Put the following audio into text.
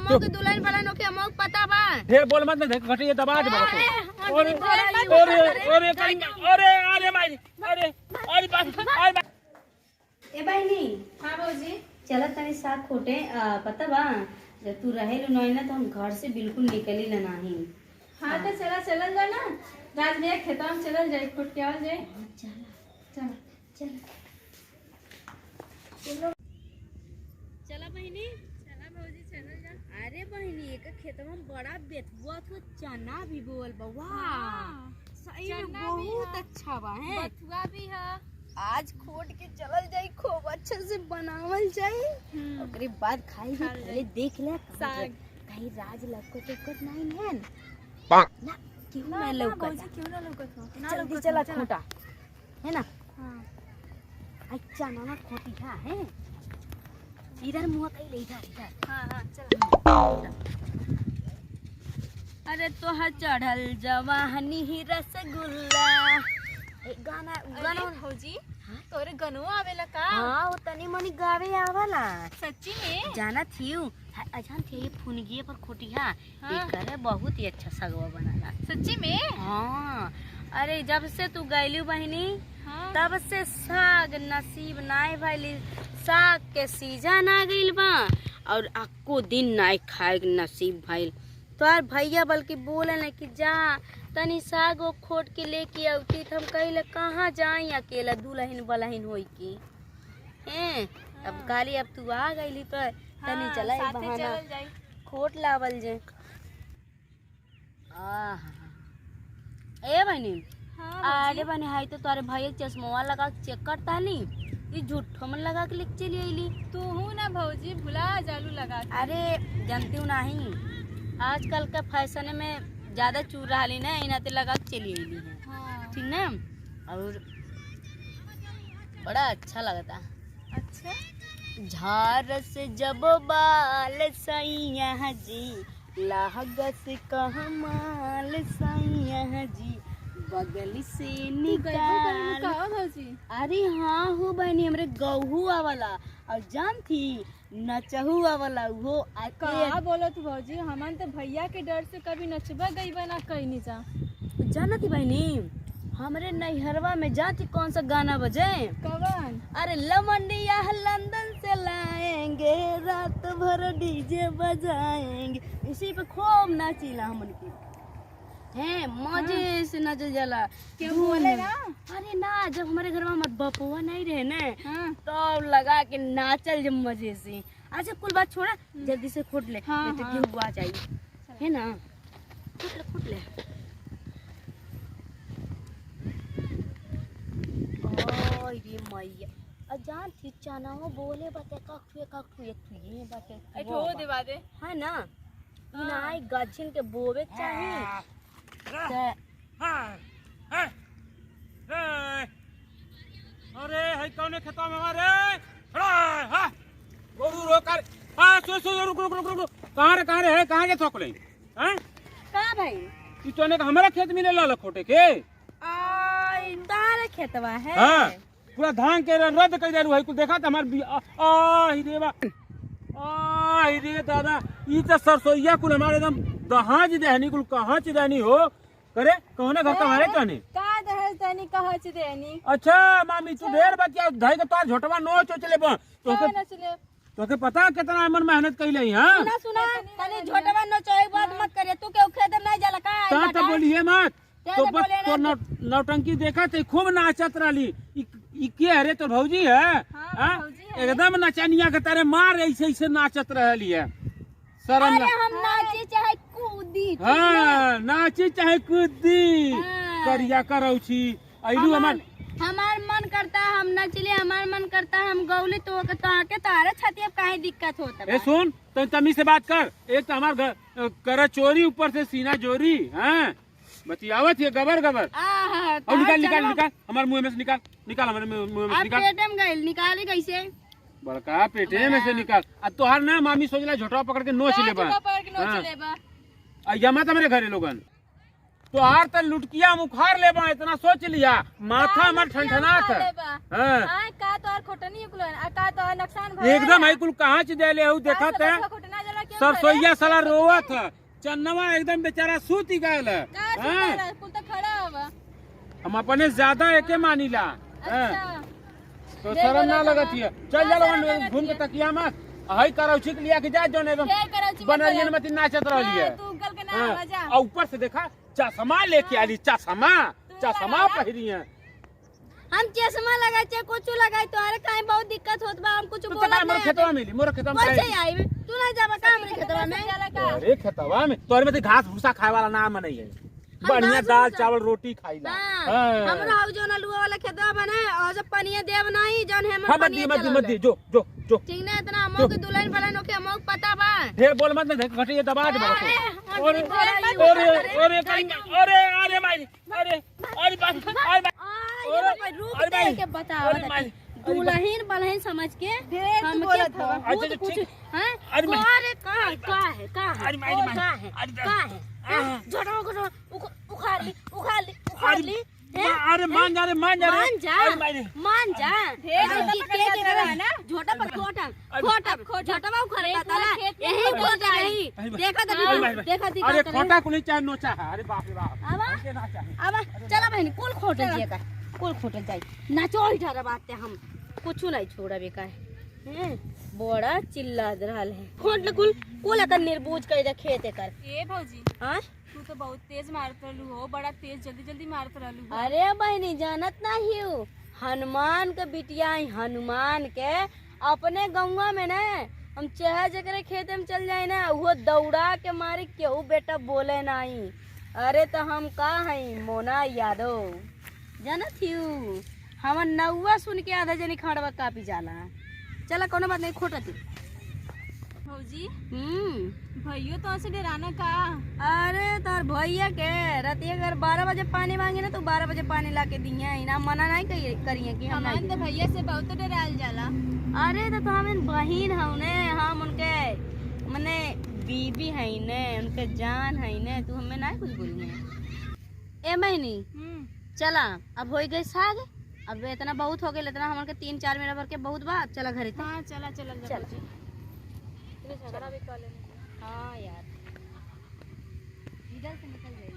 अमो के दुल्हन फलन के अमो पता बा। ढेर बोल मत ना घटे ये दबा दे बाबा। अरे अरे अरे माई अरे अरे ए बहनी। हां भौजी चलत तनी साथ खोटे पता बा जब तू रहे लो नहीं ना तो हम घर से बिल्कुल निकली ना नहीं। हां तो चलल जा ना रात में खेतवा में चलल जाए खोट के आवल जाए। चल चल चला बहनी। चला भौजी चलल जा। अरे बहनी एक खेतवा में बड़ा बेतुआ तो चना भी बोल बा। हाँ, सही में चना भी बहुत है। अच्छा बा है। बथुआ भी है। आज खोट के चलल जाई खूब अच्छे से बनावल जाई ओकरे बाद खाई भी पहले देख ले साग कहीं राज लौको तो नहीं है ना क्यों ना ना लौको भौजी क्यों ना लौकत हो ना जल्दी लौकत चला हो, खोटा है ना। हां अच्छा नाना खोटी है इधर मुंह कहीं ले इधर हां चल। अरे तोहर चढ़ल जवानी ही रसगुल्ला गाना गाना भौजी तोरे गनो आवेला का? हाँ वो तनी मनी गावे आवला। सच्ची में जाना थियू अजान थे ये फुनगिए पर खोटिया हाँ। एकर बहुत ही अच्छा सगवा बनाला। सच्ची में हाँ अरे जब से तू गईलू बहनी हाँ। तब से साग नसीब नाय भइली। साग के सीजन आ गइल बा और अक्को दिन नाय खाए के नसीब भइल। तोर भैया बल्कि बोले न कि जा तनी साग ओ खोट के लेके आवती हम कहिले कहाँ जाई अकेला दुल्हन बलहन होई की हैं। अब काली अब तू आ गईली तो तनी हाँ, चला साथे बहाना चलल जाई। खोट लावल जे। ए बहनी हाँ अरे बहनी हाई तो तारे भाई चश्मा लगा के चेक करता नी ये झूठो में लगा के लिख चली आईली। तू हूँ ना भौजी भुला जालू लगा के। अरे जानती हूँ नहीं आजकल का फैशन में ज्यादा चूर रहा ना इना ते लगा के चली आईली है हाँ। ठीक ना और बड़ा अच्छा लगता। अच्छा झार से जब बाल सैया जी लागस कहमाल सैया जी बगल से निकाल। का भौजी अरे हाँ हो बहनी हमरे गहू आवला और जान थी नचहू आवला वो का बोलो तू भौजी हमन तो भैया के डर से कभी नचबा गई बना कहीं नहीं जा। जाना थी बहनी हमरे नैहरवा में जाती कौन सा गाना बजे कवन अरे लमंडिया लंदन से लाएंगे रात भर डीजे बजाएंगे इसी पे खूब नाचीला हमन की है मजे से नचल जाला। क्यों बोले ना अरे ना जब हमारे घर में हमारे बपुआ नहीं रहे ना हाँ। तो लगा के नाचल जब मजे से। अच्छा कुल बात छोड़ा जल्दी से खोट ले हाँ, नहीं तो हाँ। क्यों हुआ चाहिए है ना खोट ले ओए रे मैया अजान थी चना बोले बाते कखुए ये बाते ऐठो देवा दे है ना इनाई गछिन के बोवे के चाहिए अरे है कौन खेता में हमारे हां गोरू रोकर हां सो रुक रुक रुक रुक कहां रे है कहां के थोक ले हैं का भाई तू तने हमारा खेत में ले ला खोटे के आई तारे खेतवा है हां पूरा धान के रद्द कर देलू है कुल देखा त हमार आ ही रे बा आ ही रे दादा ई त सरसोईया कुल हमारे एकदम दहाज देहनी कुल कहां च देहनी हो करे कौन घर तुम्हारे कने का दहल तनी कहच देनी। अच्छा मामी तू ढेर बतिया धाई के तोर झोटवा नो चोचले बा का नचले तोके पता कितना मन मेहनत कइले हां सुना सुना तने झोटवा न चोई बात मत करे तू के खेत में नहीं जाला का ता तो बोलिए मत तो तो बस तो नौटंकी देखा थे खूब नाचत रहली ई के अरे तो भौजी है हाँ, भौजी है। एकदम नचनिया के तरह मार ऐसे ऐसे नाचत रहली है शर्म अरे हम नाची चाहे कूदी हाँ नाची चाहे कूदी हाँ। करिया करौछी आइलू हमार हमार मन करता हम नचले हमार मन करता हम गौले तो के तारे छाती अब काहे दिक्कत होता ए सुन तो तमी से बात कर एक तो हमार कर चोरी ऊपर से सीना चोरी हैं बतियावत है गबर गबर और निकाल निकाल निकाल हमारे मुंह में से निकाल निकाल हमारे मुंह में से निकाल पेट में गइल निकाली कैसे बड़का पेटे में से निकाल अब तोहार ना मामी सोचला झोटवा पकड़ के नोच ले बा पकड़ के नोच ले बा यमा त मेरे घरे लोगन तो आर त लुटकिया मुखार ले बा इतना सोच लिया माथा मर ठनठनात हां हां का तो और खोटनी कुल आ का तो नुकसान भइल एकदम है कुल कहां च दे ले हूं देखत है खोटना जला के सरसोईया साला रोवत है, चन्नवा एकदम बेचारा सूत ही गयल है। का हाँ? सुंदर कुल तो खड़ा हवा। हम अपने ज्यादा एके मानीला। हाँ? अच्छा तो देख शर्म ना बोला लगत था। है। का चल जा शर्म लोगन लगत घूम के है? तकिया मत हई करौची के लिया के जा जोन एकदम क्या करौची मत बनरियन बोला। में नाचत रहली है। तू गल के ना हाँ, आवा जा। और ऊपर से देखा चश्मा लेके आली, चश्मा चश्मा लगाया? पहरी है। हम चश्मा लगाए चाहे कुछ लगाए तोहरे काहे बहुत दिक्कत होत बा, हम कुछ तू तो बोलत मोर नहीं खेतवा मिली, मोर खेतवा में कैसे काहे? आई तू नहीं जाबा काम रे खेतवा में। जाला का? अरे खेतवा में तोरे में तो घास भूसा खाए वाला नाम नहीं है। बढ़िया घास दाल भूसा- चावल रोटी खाईला। हां हाँ। हमरा हाउ जोन अलुआ वाला खेतवा बने और जब पनिया देव नहीं जोन है हाँ, मत दी मत दी जो जो जो ठीक ना इतना अमो के दुल्हन फलन के अमो पता बा। ढेर बोल मत नहीं घटे ये दबा दे बाबा हम अरे नहीं बोला यू। अरे अरे अरे अरे माई अरे अरे बात अरे रुक भाई, के बता अरे भाई, दुल्हन बलहन समझ के ढेर तू हमके बोलत हवा। अच्छा, बहुत कुछ ठीक। हैं अरे भाई, अरे का है का है का है अरे भाई, और भाई, का है अरे का है हाँ। झटो उखाड़ ली हैं? अरे मान जा रे मान जा रे मान जा अरे भाई मान जा ढेर अरे ज्यादा की- पकड़ के के करा है ना? झोटा पर खोटा अरे- खोटा झोटा उखाड़ एक ताला पूरा खेत में यही खोटा खोटा है। रही अरे भाई, देखा अरे भाई, देखा दिखा अरे करे। खोटा को नहीं चाहे नोचा है। अरे बाप रे बाप आवा ऐसे ना चाहे। अब चला बहनी कुल खोटल जिएगा कुल खोटल जाई नाचो ही ठहरा बात हम कुछ नहीं छोड़ा बेका है बड़ा चिल्ला रहल है खोट कुल कुल अकर निर्बूझ कर दे खेते कर ए भौजी हाँ तू तो बहुत तेज मारत रहलू हो, बड़ा तेज जल्दी जल्दी मारत रहलू हो। अरे बहनी जानत नहीं हूँ हनुमान के बिटिया है, हनुमान के अपने गौवा में ना हम चाहे जकरे खेते में चल जाए ना वो दौड़ा के मारी केहू बेटा बोले नहीं। अरे तो हम का है मोना यादव जानत हूँ हमर नौवा सुन के आधा जनी खड़वा कापी जाला। चला कोनो बात नहीं खोटा थी। भौजी भैयो तो ऐसे डराना का? अरे तार भैया के रतिया अगर 12 बजे पानी मांगी ना तो 12 बजे पानी ला के दिए ना मना नहीं करिए कि हम हमारे नहीं तो भैया से बहुत डराल जाला। अरे तो हमें बहन हौ ने हम उनके मने बीबी है ने उनके जान है ने तू हमें नहीं कुछ बोलिए। ए महीनी चला अब हो गई साग अब इतना बहुत हो गया इतना हमारे 3-4 महीना भर के बहुत बात चला घरे थे। हाँ चला चला चल झगड़ा भी कर लेंगे। हाँ यार इधर से निकल जाइए।